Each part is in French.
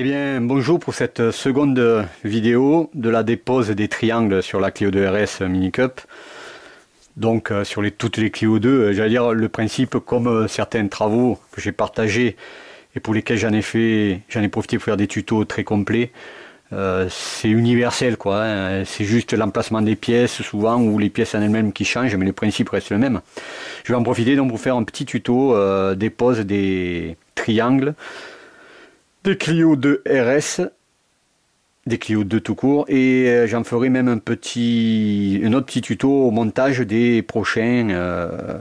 Eh bien, bonjour pour cette seconde vidéo de la dépose des triangles sur la Clio 2 RS Mini Cup. Donc sur toutes les Clio 2, j'allais dire le principe comme certains travaux que j'ai partagés et pour lesquels j'en ai profité pour faire des tutos très complets. C'est universel quoi, hein. C'est juste l'emplacement des pièces souvent ou les pièces en elles-mêmes qui changent, mais le principe reste le même. Je vais en profiter donc pour faire un petit tuto dépose des triangles des Clio 2 RS, des Clio 2 tout court, et j'en ferai même un autre petit tuto au montage des prochains,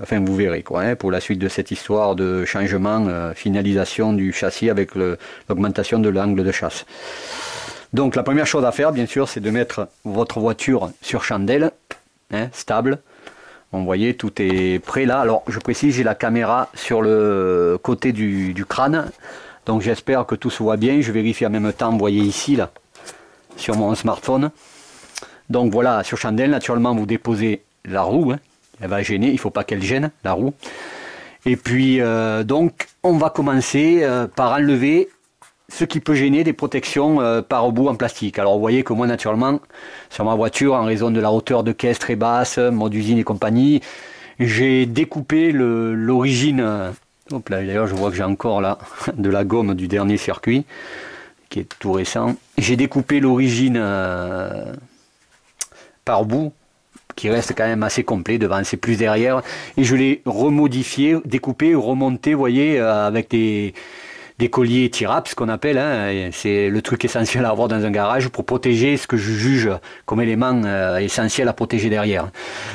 enfin vous verrez quoi, hein, pour la suite de cette histoire de changement, finalisation du châssis avec l'augmentation de l'angle de chasse. Donc la première chose à faire bien sûr c'est de mettre votre voiture sur chandelle, hein, stable. Vous voyez, tout est prêt là. Alors je précise, j'ai la caméra sur le côté du crâne. Donc j'espère que tout se voit bien. Je vérifie en même temps, vous voyez ici, là, sur mon smartphone. Donc voilà, sur chandelle, naturellement, vous déposez la roue. Hein. Elle va gêner, il ne faut pas qu'elle gêne, la roue. Et puis, donc, on va commencer par enlever ce qui peut gêner des protections par bout en plastique. Alors vous voyez que moi, naturellement, sur ma voiture, en raison de la hauteur de caisse très basse, mode usine et compagnie, j'ai découpé l'origine. Hop là, d'ailleurs je vois que j'ai encore là de la gomme du dernier circuit qui est tout récent. J'ai découpé l'origine par bout qui reste quand même assez complet, devant c'est plus derrière, et je l'ai remodifié, découpé, remonté, vous voyez, avec des colliers T-Rap, ce qu'on appelle, hein, c'est le truc essentiel à avoir dans un garage pour protéger ce que je juge comme élément essentiel à protéger derrière.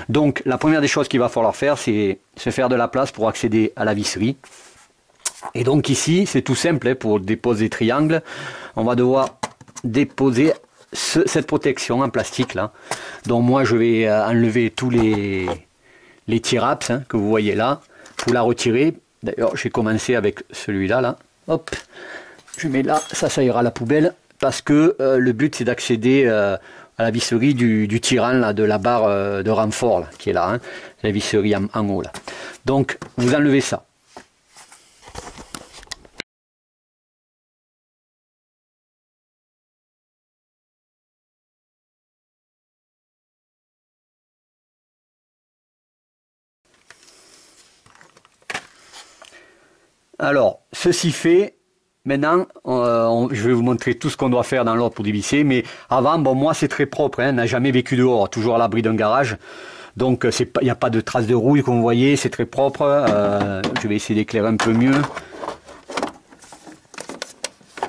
Donc la première des choses qu'il va falloir faire, c'est se faire de la place pour accéder à la visserie. Et donc ici, c'est tout simple, hein, pour déposer triangle, on va devoir déposer cette protection en plastique là. Donc moi je vais enlever tous les T-Raps, hein, que vous voyez là, pour la retirer. D'ailleurs j'ai commencé avec celui-là là. Hop, je mets là, ça ira à la poubelle, parce que le but c'est d'accéder à la visserie du tirant là, de la barre de renfort là, qui est là, hein, la visserie en haut là. Donc vous enlevez ça. Alors, ceci fait, maintenant, je vais vous montrer tout ce qu'on doit faire dans l'ordre pour dévisser, mais avant, bon, moi c'est très propre, hein, n'a jamais vécu dehors, toujours à l'abri d'un garage, donc il n'y a pas de traces de rouille, comme vous voyez, c'est très propre. Je vais essayer d'éclairer un peu mieux.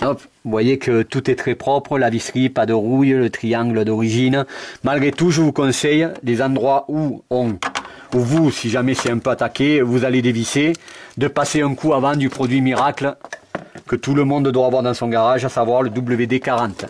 Hop, vous voyez que tout est très propre, la visserie, pas de rouille, le triangle d'origine. Malgré tout, je vous conseille des endroits où vous, si jamais c'est un peu attaqué, vous allez dévisser, de passer un coup avant du produit miracle que tout le monde doit avoir dans son garage, à savoir le WD-40.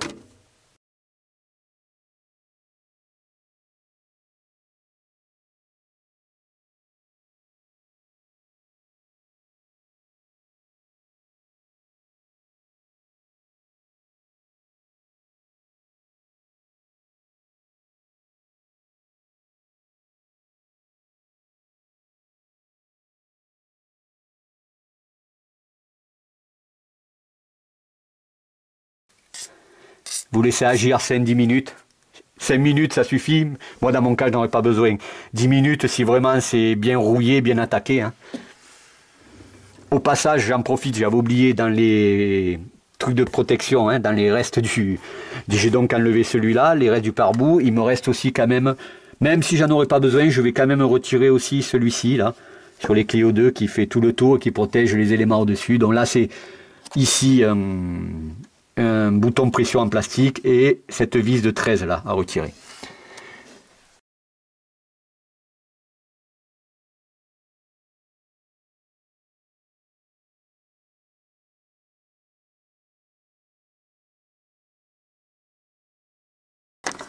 Vous laissez agir 5-10 minutes. 5 minutes, ça suffit. Moi, dans mon cas, je n'aurais pas besoin. 10 minutes, si vraiment c'est bien rouillé, bien attaqué, hein. Au passage, j'en profite, j'avais oublié dans les trucs de protection, hein, dans les restes j'ai donc enlevé celui-là, les restes du pare-boue. Il me reste aussi quand même si j'en aurais pas besoin, je vais quand même retirer aussi celui-ci, là, sur les Clio 2, qui fait tout le tour, qui protège les éléments au-dessus. Donc là, c'est ici un bouton pression en plastique et cette vis de 13 là à retirer.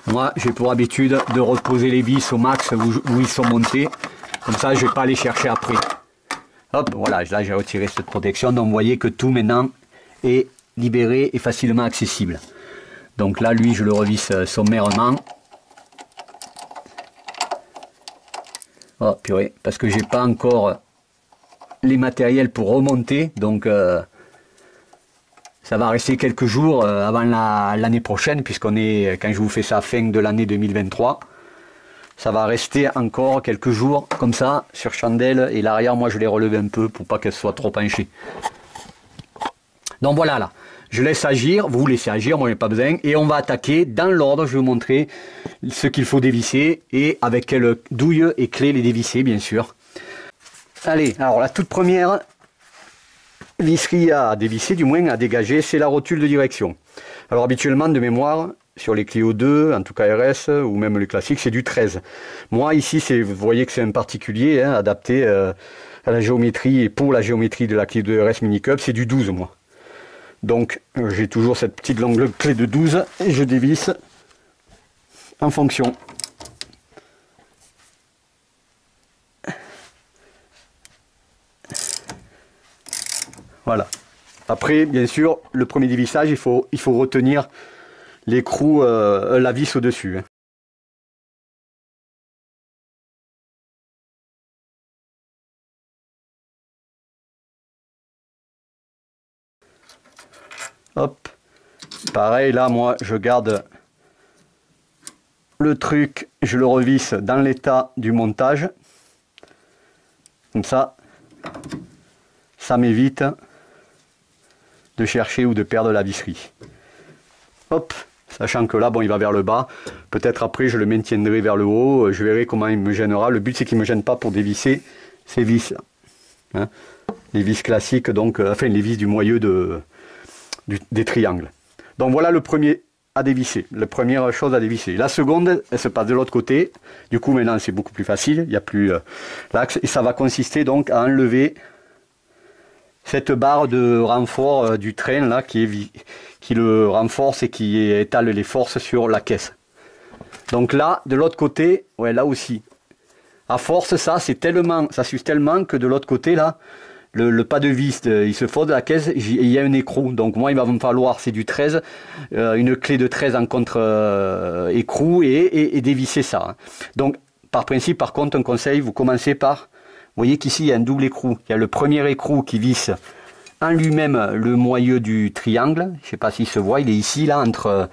Moi, j'ai pour habitude de reposer les vis au max où ils sont montés. Comme ça, je ne vais pas les chercher après. Hop, voilà, là j'ai retiré cette protection. Donc vous voyez que tout maintenant est libéré et facilement accessible. Donc là, lui, je le revisse sommairement. Oh purée, parce que j'ai pas encore les matériels pour remonter. Donc ça va rester quelques jours avant l'année prochaine, puisqu'on est, quand je vous fais ça, fin de l'année 2023. Ça va rester encore quelques jours comme ça sur chandelle, et l'arrière moi je l'ai relevé un peu pour pas qu'elle soit trop penchée. Donc voilà, là je laisse agir, vous laissez agir, moi j'ai pas besoin, et on va attaquer dans l'ordre. Je vais vous montrer ce qu'il faut dévisser et avec quelle douille et clé les dévisser, bien sûr. Allez, alors la toute première visserie à dévisser, du moins à dégager, c'est la rotule de direction. Alors habituellement de mémoire, sur les Clio 2, en tout cas RS, ou même les classiques, c'est du 13. Moi ici, vous voyez que c'est un particulier, hein, adapté à la géométrie, et pour la géométrie de la Clio 2 RS Mini Cup, c'est du 12 moi. Donc j'ai toujours cette petite longue clé de 12 et je dévisse en fonction. Voilà. Après, bien sûr, le premier dévissage, il faut retenir l'écrou, la vis au-dessus. Hop. Pareil, là, moi, je garde le truc, je le revisse dans l'état du montage. Comme ça m'évite de chercher ou de perdre la visserie. Hop. Sachant que là, bon, il va vers le bas. Peut-être après, je le maintiendrai vers le haut. Je verrai comment il me gênera. Le but, c'est qu'il ne me gêne pas pour dévisser ces vis. Hein, les vis classiques, donc, enfin, les vis du moyeu des triangles. Donc, voilà le premier à dévisser. La première chose à dévisser. La seconde, elle se passe de l'autre côté. Du coup, maintenant, c'est beaucoup plus facile. Il n'y a plus l'axe. Et ça va consister donc à enlever cette barre de renfort du train là qui le renforce et qui étale les forces sur la caisse. Donc là, de l'autre côté, ouais, là aussi. À force, ça s'use tellement que de l'autre côté là, le pas de vis, il se fond de la caisse, il y a un écrou. Donc moi, il va me falloir, c'est du 13, une clé de 13 en contre écrou et dévisser ça. Donc par principe, par contre, un conseil, vous commencez par, vous voyez qu'ici, il y a un double écrou. Il y a le premier écrou qui visse en lui-même le moyeu du triangle. Je ne sais pas s'il se voit, il est ici, là, entre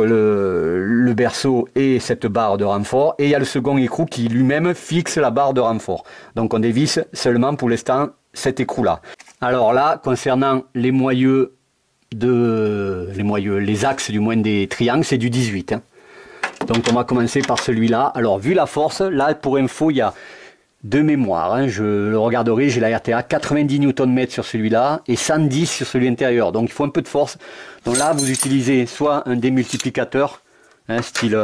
le berceau et cette barre de renfort. Et il y a le second écrou qui lui-même fixe la barre de renfort. Donc on dévisse seulement pour l'instant cet écrou-là. Alors là, concernant les moyeux, les axes du moins des triangles, c'est du 18. Hein. Donc on va commencer par celui-là. Alors vu la force, là pour info, il y a de mémoire, hein, je le regarderai, j'ai la RTA 90 Nm sur celui-là et 110 sur celui intérieur, donc il faut un peu de force. Donc là vous utilisez soit un démultiplicateur, hein, style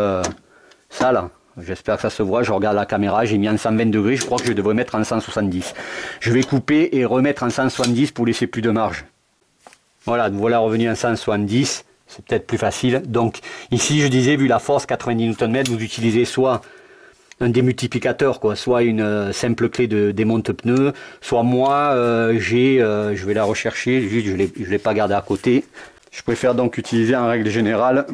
ça là, j'espère que ça se voit, je regarde la caméra, j'ai mis en 120 degrés, je crois que je devrais mettre en 170. Je vais couper et remettre en 170 pour laisser plus de marge. Voilà, nous voilà revenus en 170, c'est peut-être plus facile. Donc ici je disais, vu la force 90 Nm, vous utilisez soit un démultiplicateur, quoi, soit une simple clé de démonte pneu, soit moi je vais la rechercher, juste je l'ai pas gardé à côté. Je préfère donc utiliser en règle générale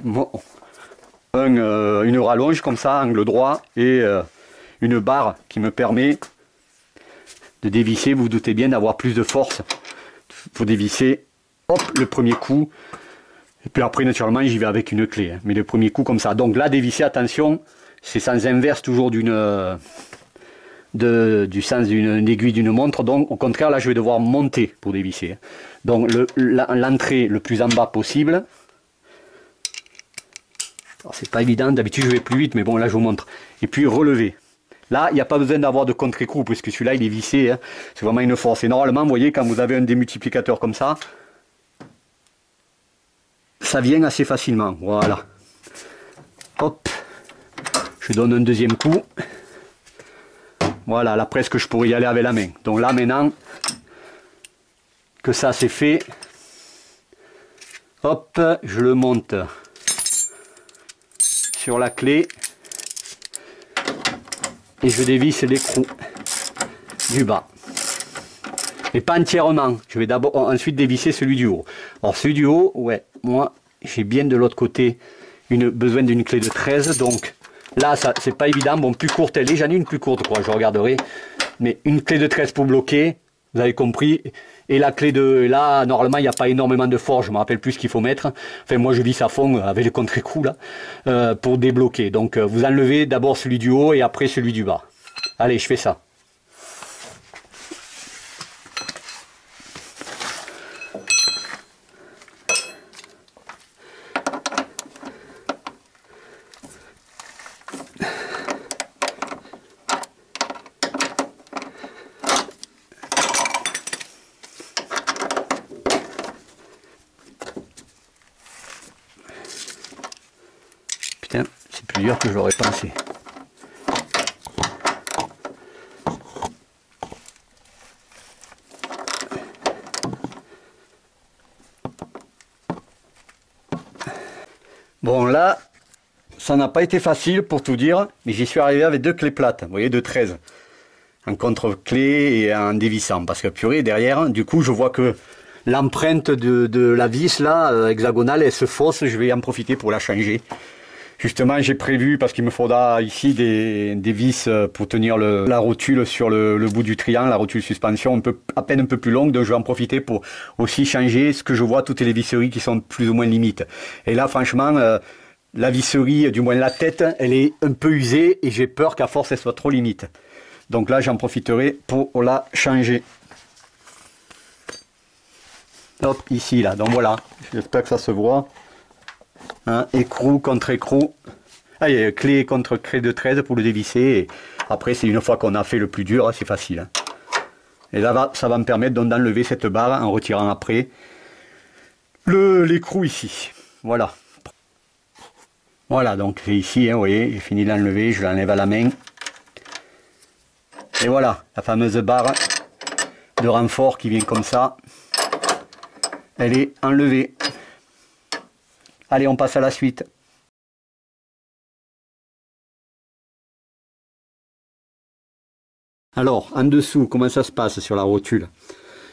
une rallonge comme ça, angle droit, et une barre qui me permet de dévisser. Vous vous doutez bien d'avoir plus de force. Il faut dévisser, hop, le premier coup, et puis après naturellement j'y vais avec une clé, hein, mais le premier coup comme ça. Donc là, dévisser, attention, c'est sens inverse toujours du sens d'une aiguille d'une montre. Donc au contraire, là je vais devoir monter pour dévisser. Donc l'entrée le plus en bas possible. C'est pas évident, d'habitude je vais plus vite, mais bon là je vous montre. Et puis relever. Là il n'y a pas besoin d'avoir de contre-écrou, puisque celui-là il est vissé, hein. C'est vraiment une force. Et normalement, vous voyez, quand vous avez un démultiplicateur comme ça vient assez facilement. Voilà. Hop. Je donne un deuxième coup. Voilà, là presque je pourrais y aller avec la main. Donc là maintenant que ça c'est fait, hop, je le monte sur la clé et je dévisse l'écrou du bas. Mais pas entièrement. Je vais d'abord ensuite dévisser celui du haut. Alors celui du haut, ouais, moi j'ai bien de l'autre côté besoin d'une clé de 13, donc là, ça c'est pas évident. Bon, plus courte elle est, j'en ai une plus courte, quoi, je regarderai. Mais une clé de 13 pour bloquer, vous avez compris. Et la clé de... Là, normalement, il n'y a pas énormément de force. Je me rappelle plus ce qu'il faut mettre. Enfin, moi, je visse à fond avec le contre-écrou, là, pour débloquer. Donc, vous enlevez d'abord celui du haut et après celui du bas. Allez, je fais ça. Putain, c'est plus dur que je l'aurais pensé. Bon là, ça n'a pas été facile pour tout dire, mais j'y suis arrivé avec 2 clés plates, vous voyez, de 13. En contre-clé et en dévissant, parce que purée, derrière, du coup, je vois que l'empreinte de la vis, là, hexagonale, elle se fausse, je vais en profiter pour la changer. Justement, j'ai prévu, parce qu'il me faudra ici des vis pour tenir la rotule sur le bout du triangle, la rotule suspension, à peine un peu plus longue, donc je vais en profiter pour aussi changer ce que je vois, toutes les visseries qui sont plus ou moins limites. Et là, franchement, la visserie, du moins la tête, elle est un peu usée et j'ai peur qu'à force, elle soit trop limite. Donc là, j'en profiterai pour la changer. Hop, ici, là, donc voilà, j'espère que ça se voit. Hein, écrou contre écrou. Ah, il y a clé contre clé de 13 pour le dévisser. Et après, c'est une fois qu'on a fait le plus dur, c'est facile. Hein. Et là, ça va me permettre d'enlever cette barre en retirant après l'écrou ici. Voilà. Voilà, donc c'est ici, hein, vous voyez, j'ai fini d'enlever, je l'enlève à la main. Et voilà, la fameuse barre de renfort qui vient comme ça. Elle est enlevée. Allez, on passe à la suite. Alors, en dessous, comment ça se passe sur la rotule?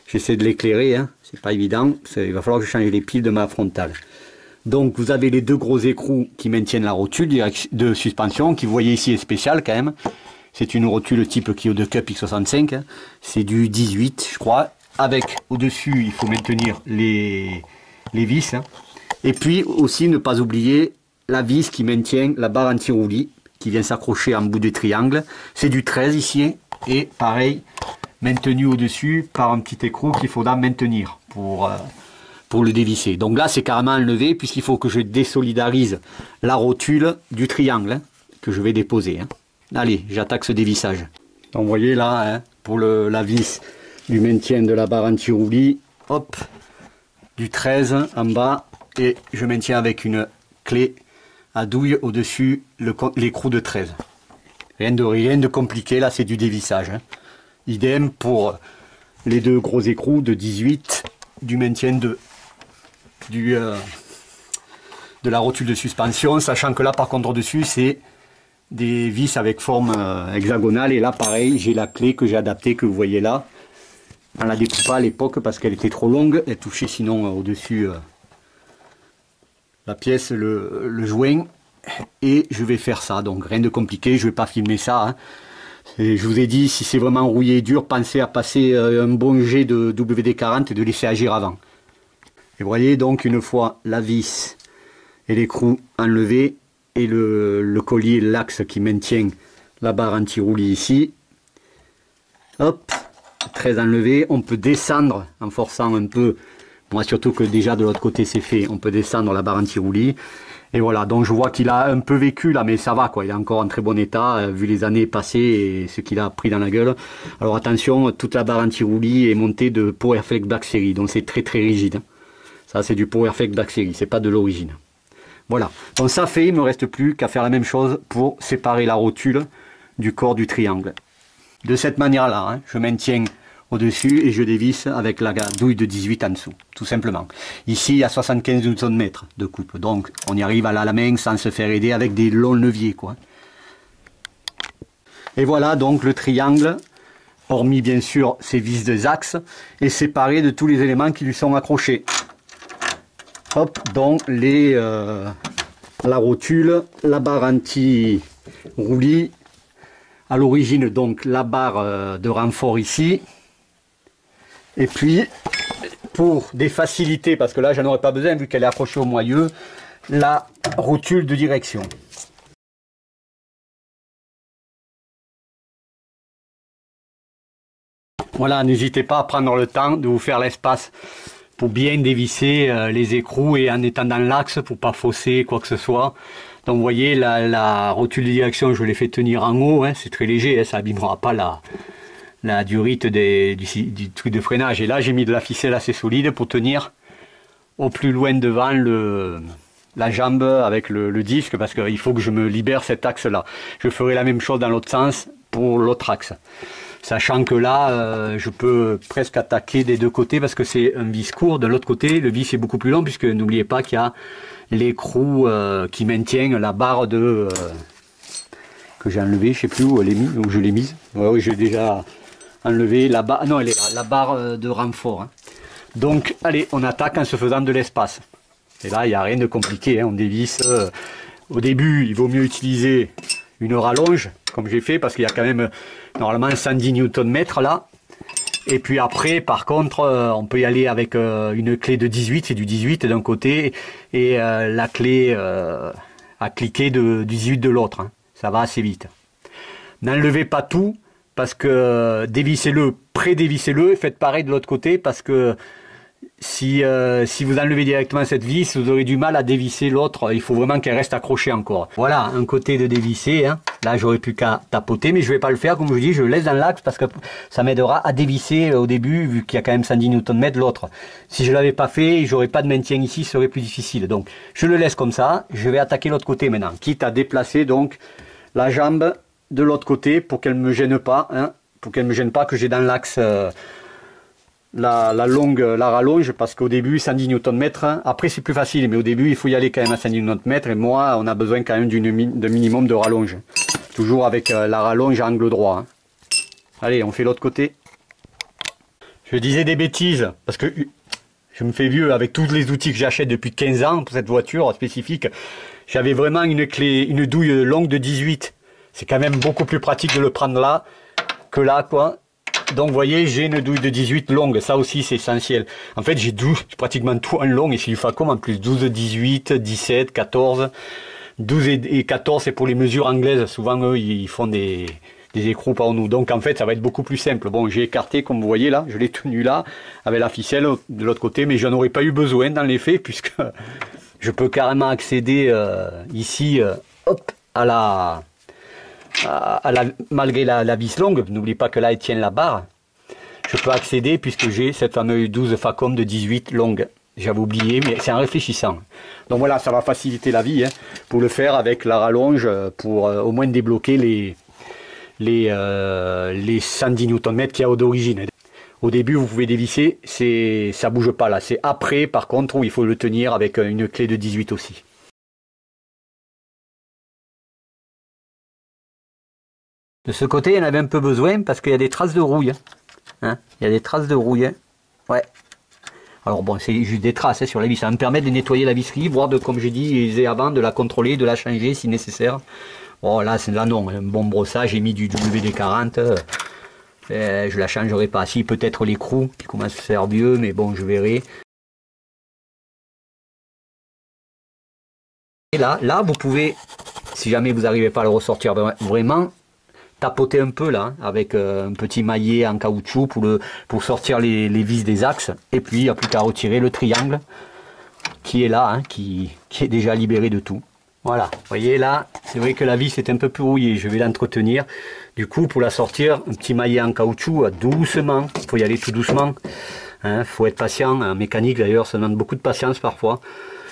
J'essaie de l'éclairer, hein. C'est pas évident. Il va falloir que je change les piles de ma frontale. Donc, vous avez les 2 gros écrous qui maintiennent la rotule de suspension, qui vous voyez ici est spéciale quand même. C'est une rotule type Clio 2 Cup X65. Hein. C'est du 18, je crois. Avec, au-dessus, il faut maintenir les vis. Hein. Et puis aussi ne pas oublier la vis qui maintient la barre anti-roulis qui vient s'accrocher en bout des triangles. C'est du 13 ici et pareil maintenu au-dessus par un petit écrou qu'il faudra maintenir pour le dévisser. Donc là c'est carrément enlevé puisqu'il faut que je désolidarise la rotule du triangle hein, que je vais déposer. Hein. Allez, j'attaque ce dévissage. Donc vous voyez là hein, pour la vis du maintien de la barre anti-roulis, hop, du 13 en bas. Et je maintiens avec une clé à douille au-dessus l'écrou de 13. Rien de compliqué, là c'est du dévissage. Hein. Idem pour les 2 gros écrous de 18 du maintien de la rotule de suspension, sachant que là par contre au-dessus c'est des vis avec forme hexagonale. Et là pareil, j'ai la clé que j'ai adaptée, que vous voyez là. On la découpe pas à l'époque parce qu'elle était trop longue, elle touchait sinon au-dessus la pièce, le joint, et je vais faire ça, donc rien de compliqué, je vais pas filmer ça. Hein. Je vous ai dit, si c'est vraiment rouillé et dur, pensez à passer un bon jet de WD-40 et de laisser agir avant. Et vous voyez donc une fois la vis et l'écrou enlevés et le collier, l'axe qui maintient la barre anti-roulis ici, hop, très enlevé, on peut descendre en forçant un peu. Moi, surtout que déjà de l'autre côté c'est fait, on peut descendre la barre anti-roulis. Et voilà, donc je vois qu'il a un peu vécu là, mais ça va quoi, il est encore en très bon état, vu les années passées et ce qu'il a pris dans la gueule. Alors attention, toute la barre anti-roulis est montée de Powerflex Black Series, donc c'est très rigide. Ça c'est du Powerflex Black Series, c'est pas de l'origine. Voilà, donc ça fait, il me reste plus qu'à faire la même chose pour séparer la rotule du corps du triangle. De cette manière-là, hein, je maintiens au-dessus et je dévisse avec la douille de 18 en dessous, tout simplement. Ici, il y a 75 Nm de coupe, donc on y arrive à la main sans se faire aider avec des longs leviers, quoi. Et voilà donc le triangle, hormis bien sûr ses vis de axes, est séparé de tous les éléments qui lui sont accrochés. Hop, donc la rotule, la barre anti-roulis, à l'origine donc la barre de renfort ici, Et puis, pour des facilités, parce que là j'en aurais pas besoin vu qu'elle est accrochée au moyeu, la rotule de direction. Voilà, n'hésitez pas à prendre le temps de vous faire l'espace pour bien dévisser les écrous et en étant dans l'axe pour pas fausser quoi que ce soit. Donc vous voyez la rotule de direction, je l'ai fait tenir en haut, hein, c'est très léger, hein, ça abîmera pas la durite du truc de freinage. Et là j'ai mis de la ficelle assez solide pour tenir au plus loin devant la jambe avec le disque, parce qu'il faut que je me libère cet axe là. Je ferai la même chose dans l'autre sens pour l'autre axe. Sachant que là, je peux presque attaquer des deux côtés parce que c'est un vis court. De l'autre côté, le vis est beaucoup plus long puisque n'oubliez pas qu'il y a l'écrou qui maintient la barre de que j'ai enlevé, je sais plus où elle est mise, où je l'ai mise. Ouais, oui, j'ai déjà enlevé la barre. Non, elle est là, la barre de renfort. Hein. Donc, allez, on attaque en se faisant de l'espace. Et là, il n'y a rien de compliqué. Hein. On dévisse. Au début, il vaut mieux utiliser une rallonge, comme j'ai fait, parce qu'il y a quand même normalement 110 Nm là. Et puis après, par contre, on peut y aller avec une clé de 18, c'est du 18 d'un côté, et la clé à cliquer du 18 de l'autre. Hein. Ça va assez vite. N'enlevez pas tout, parce que dévissez-le, pré-dévissez-le, et faites pareil de l'autre côté, parce que si vous enlevez directement cette vis, vous aurez du mal à dévisser l'autre. Il faut vraiment qu'elle reste accrochée encore. Voilà, un côté de dévisser. Hein. Là, j'aurais plus qu'à tapoter, mais je vais pas le faire. Comme je vous dis, je le laisse dans l'axe parce que ça m'aidera à dévisser au début, vu qu'il y a quand même 110 Nm l'autre. Si je l'avais pas fait, j'aurais pas de maintien ici, ce serait plus difficile. Donc, je le laisse comme ça. Je vais attaquer l'autre côté maintenant, quitte à déplacer donc la jambe de l'autre côté pour qu'elle me gêne pas, hein, pour qu'elle me gêne pas, que j'ai dans l'axe. La rallonge, parce qu'au début 110 Nm, hein. Après c'est plus facile, mais au début il faut y aller quand même à 110 Nm, et moi on a besoin quand même de minimum de rallonge, toujours avec la rallonge à angle droit. Hein. Allez, on fait l'autre côté. Je disais des bêtises, parce que je me fais vieux avec tous les outils que j'achète depuis 15 ans pour cette voiture spécifique. J'avais vraiment une douille longue de 18, c'est quand même beaucoup plus pratique de le prendre là que là, quoi. Donc vous voyez, j'ai une douille de 18 longue, ça aussi c'est essentiel. En fait j'ai pratiquement tout en long, et c'est du Facom en plus, 12, 18, 17, 14. 12 et 14 c'est pour les mesures anglaises, souvent eux ils font des écrous par nous. Donc en fait ça va être beaucoup plus simple. Bon, j'ai écarté comme vous voyez là, je l'ai tenu là, avec la ficelle de l'autre côté, mais j'en aurais pas eu besoin dans les faits, puisque je peux carrément accéder ici, hop, malgré la vis longue, n'oubliez pas que là elle tient la barre, je peux accéder puisque j'ai cette fameuse 12 Facom de 18 longue. J'avais oublié, mais c'est en réfléchissant. Donc voilà, ça va faciliter la vie, hein, pour le faire avec la rallonge, pour au moins débloquer les 110 Nm qu'il y a d'origine. Au début, vous pouvez dévisser, ça bouge pas là. C'est après, par contre, où il faut le tenir avec une clé de 18 aussi. De ce côté, il y en avait un peu besoin parce qu'il y a des traces de rouille. Hein, il y a des traces de rouille. Hein. Ouais. Alors bon, c'est juste des traces, hein, sur la vis. Ça va me permettre de nettoyer la visserie, voire de, comme j'ai dit avant, de la contrôler, de la changer si nécessaire. Bon, là, c'est là non. Un bon brossage, j'ai mis du WD-40. Je la changerai pas. Si, peut-être l'écrou qui commence à faire vieux, mais bon, je verrai. Et là, vous pouvez, si jamais vous n'arrivez pas à le ressortir vraiment, tapoter un peu là, avec un petit maillet en caoutchouc pour sortir les vis des axes. Et puis, il n'y a plus qu'à retirer le triangle qui est là, hein, qui est déjà libéré de tout. Voilà, vous voyez là, c'est vrai que la vis est un peu plus rouillée, je vais l'entretenir. Du coup, pour la sortir, un petit maillet en caoutchouc, doucement, il faut y aller tout doucement. Hein, faut être patient, en mécanique d'ailleurs, ça demande beaucoup de patience parfois.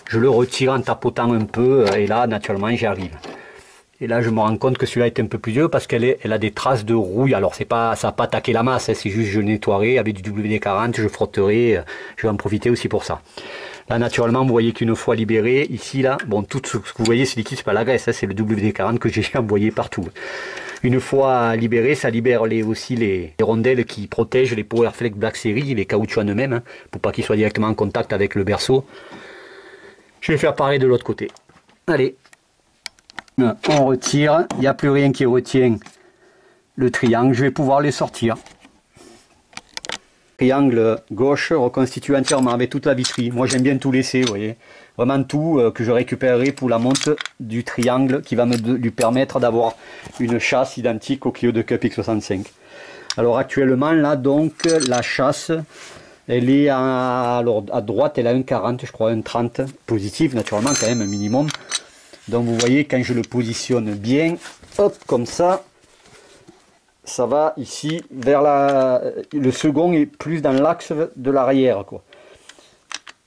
Je le retire en tapotant un peu, et là, naturellement, j'y arrive. Et là, je me rends compte que celui-là est un peu plus vieux parce qu'elle a des traces de rouille. Alors, ça n'a pas attaqué la masse, hein, c'est juste je nettoierai avec du WD-40, je frotterai, je vais en profiter aussi pour ça. Là, naturellement, vous voyez qu'une fois libéré, ici, là, bon, tout ce que vous voyez, c'est liquide, c'est pas la graisse, hein, c'est le WD-40 que j'ai envoyé partout. Une fois libéré, ça libère aussi les rondelles qui protègent les Powerflex Black Series, les caoutchoucs en eux-mêmes, hein, pour pas qu'ils soient directement en contact avec le berceau. Je vais faire pareil de l'autre côté. Allez. On retire, il n'y a plus rien qui retient le triangle, je vais pouvoir les sortir. triangle gauche reconstitué entièrement avec toute la viterie. Moi j'aime bien tout laisser, vous voyez. Vraiment tout que je récupérerai pour la monte du triangle qui va lui permettre d'avoir une chasse identique au Clio 2 Cup X65. Alors actuellement là donc la chasse elle est à droite, elle a 1,40 je crois, 1,30 positif naturellement quand même un minimum. Donc vous voyez quand je le positionne bien, hop comme ça va ici vers le second est plus dans l'axe de l'arrière quoi.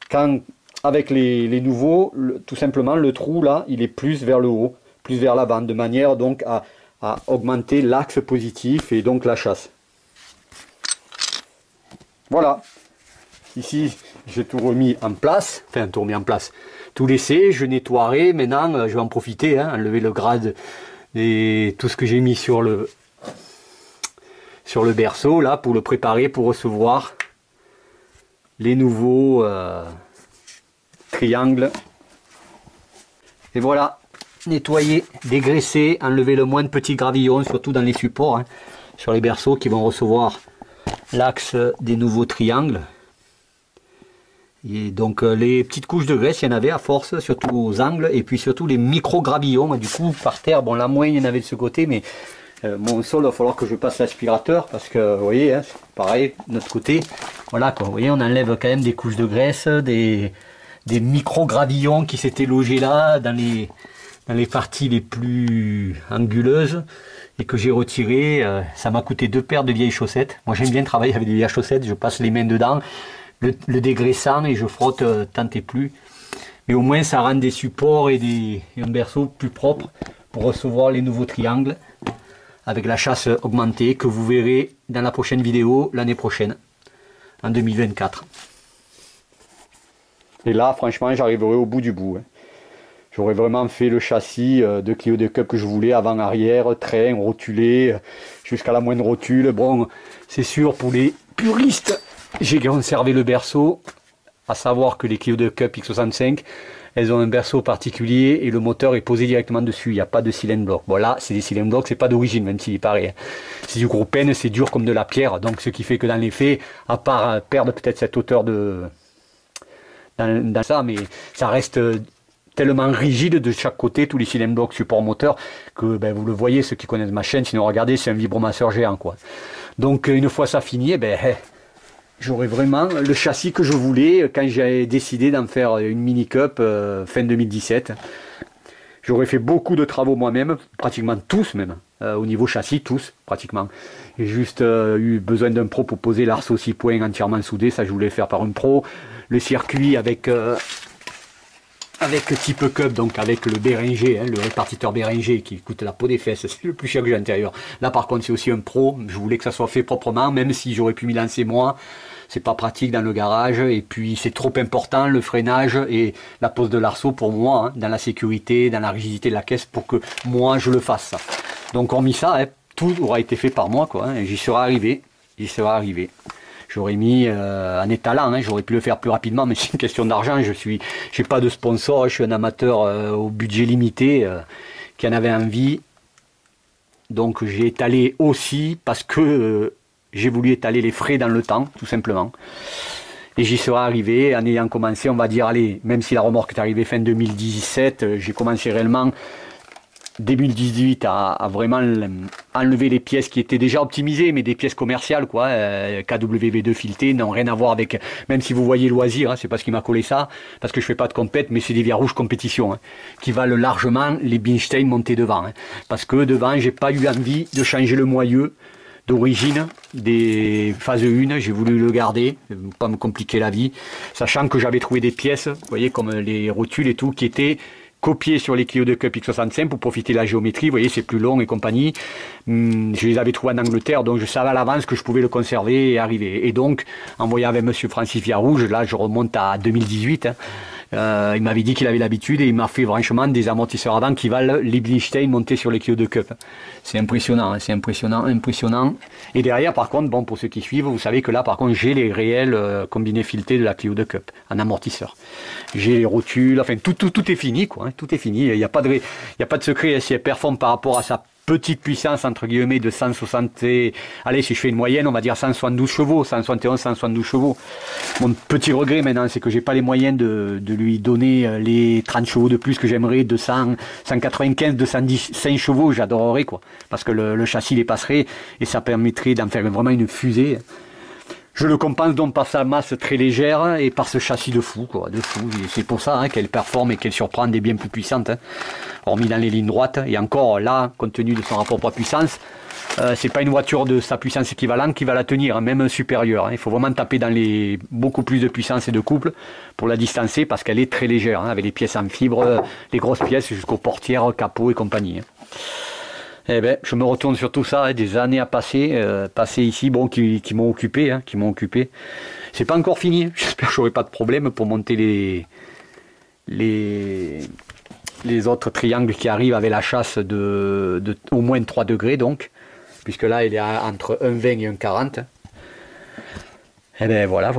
Quand avec les nouveaux, tout simplement le trou là il est plus vers le haut, plus vers l'avant, de manière donc à augmenter l'axe positif et donc la chasse. Voilà, ici j'ai tout remis en place, enfin tout remis en place, tout laissé, je nettoierai, maintenant je vais en profiter, hein, enlever le grade et tout ce que j'ai mis sur le berceau là pour le préparer pour recevoir les nouveaux triangles. Et voilà, nettoyer, dégraisser, enlever le moins de petits gravillons, surtout dans les supports, hein, sur les berceaux qui vont recevoir l'axe des nouveaux triangles. Et donc les petites couches de graisse, il y en avait à force, surtout aux angles, et puis surtout les micro-gravillons. Du coup, par terre, bon là moins il y en avait de ce côté, mais mon sol, il va falloir que je passe l'aspirateur, parce que vous voyez, hein, pareil, de notre côté, voilà quoi, vous voyez, on enlève quand même des couches de graisse, des micro-gravillons qui s'étaient logés là, dans les parties les plus anguleuses, et que j'ai retiré. Ça m'a coûté 2 paires de vieilles chaussettes. Moi j'aime bien travailler avec des vieilles chaussettes, je passe les mains dedans, le dégraissant, et je frotte tant et plus. Mais au moins ça rend des supports et un berceau plus propre pour recevoir les nouveaux triangles, avec la chasse augmentée que vous verrez dans la prochaine vidéo l'année prochaine, en 2024. Et là franchement j'arriverai au bout du bout, hein. J'aurais vraiment fait le châssis de Clio 2 Cup que je voulais, avant, arrière, train, rotulé, jusqu'à la moindre rotule. Bon, c'est sûr, pour les puristes, j'ai conservé le berceau, à savoir que les Clio 2 Cup X65, elles ont un berceau particulier et le moteur est posé directement dessus, il n'y a pas de cylindre bloc. Bon là, c'est des cylindres blocs, c'est pas d'origine, même s'il est pareil. C'est du gros peigne, c'est dur comme de la pierre, donc ce qui fait que dans les faits, à part perdre peut-être cette hauteur dans ça, mais ça reste tellement rigide de chaque côté, tous les cylindres blocs support moteur, que ben, vous le voyez, ceux qui connaissent ma chaîne, sinon regardez, c'est un vibromasseur géant quoi. Donc une fois ça fini, ben, j'aurai vraiment le châssis que je voulais quand j'ai décidé d'en faire une mini cup fin 2017. J'aurais fait beaucoup de travaux moi-même, pratiquement tous même, au niveau châssis, tous pratiquement. J'ai juste eu besoin d'un pro pour poser l'arceau 6 points entièrement soudé, ça je voulais faire par un pro. Le circuit avec type cup, donc avec le Béringer, hein, le répartiteur Béringer qui coûte la peau des fesses, c'est le plus cher que j'ai à l'intérieur. Là par contre c'est aussi un pro, je voulais que ça soit fait proprement, même si j'aurais pu m'y lancer moi, c'est pas pratique dans le garage, et puis c'est trop important le freinage et la pose de l'arceau pour moi, hein, dans la sécurité, dans la rigidité de la caisse, pour que moi je le fasse. Donc hormis ça, hein, tout aura été fait par moi, quoi, hein, et j'y serai arrivé, J'aurais mis en étalant, hein, j'aurais pu le faire plus rapidement, mais c'est une question d'argent. J'ai pas de sponsor, je suis un amateur au budget limité qui en avait envie. Donc j'ai étalé aussi parce que j'ai voulu étaler les frais dans le temps, tout simplement. Et j'y serai arrivé en ayant commencé, on va dire, allez, même si la remorque est arrivée fin 2017, j'ai commencé réellement début 2018 à vraiment enlever les pièces qui étaient déjà optimisées, mais des pièces commerciales quoi, KWV2 filetées, n'ont rien à voir avec, même si vous voyez Loisir, hein, c'est parce qu'il m'a collé ça, parce que je fais pas de compète, mais c'est des vieilles rouges compétition, hein, qui valent largement les Binstein montés devant, hein, parce que devant j'ai pas eu envie de changer le moyeu d'origine des phases 1, j'ai voulu le garder, pas me compliquer la vie, sachant que j'avais trouvé des pièces, vous voyez, comme les rotules et tout, qui étaient copié sur les Clio 2 Cup X65 pour profiter de la géométrie, vous voyez c'est plus long et compagnie. Je les avais trouvés en Angleterre, donc je savais à l'avance que je pouvais le conserver et arriver. Et donc en voyant avec monsieur Francis Viarouge, là je remonte à 2018, hein, il m'avait dit qu'il avait l'habitude et il m'a fait franchement des amortisseurs avant qui valent les Blichstein montés sur les Clio 2 Cup. C'est impressionnant, hein, c'est impressionnant. Et derrière par contre, bon pour ceux qui suivent, vous savez que là par contre j'ai les réels combinés filetés de la Clio 2 Cup en amortisseur. J'ai les rotules, enfin tout est fini quoi, hein, tout est fini. Il n'y a pas de secret si elle performe par rapport à sa petite puissance entre guillemets de 160, allez si je fais une moyenne on va dire 172 chevaux, 171, 172 chevaux. Mon petit regret maintenant c'est que j'ai pas les moyens de lui donner les 30 chevaux de plus que j'aimerais, 200, 195, 215 chevaux, j'adorerais quoi, parce que le châssis les passerait et ça permettrait d'en faire vraiment une fusée. Je le compense donc par sa masse très légère et par ce châssis de fou, quoi, de fou. C'est pour ça qu'elle performe et qu'elle surprend des bien plus puissantes, hormis dans les lignes droites. Et encore là, compte tenu de son rapport poids-puissance, c'est pas une voiture de sa puissance équivalente qui va la tenir, même supérieure. Il faut vraiment taper dans les beaucoup plus de puissance et de couple pour la distancer parce qu'elle est très légère, avec les pièces en fibre, les grosses pièces jusqu'aux portières, capot et compagnie. Eh ben, je me retourne sur tout ça, des années à passer, ici, bon, qui m'ont occupé, qui m'ont occupé. C'est pas encore fini. J'espère que j'aurai pas de problème pour monter les autres triangles qui arrivent avec la chasse de au moins 3 degrés, donc, puisque là, il est entre 1,20 et 1,40. Eh ben voilà.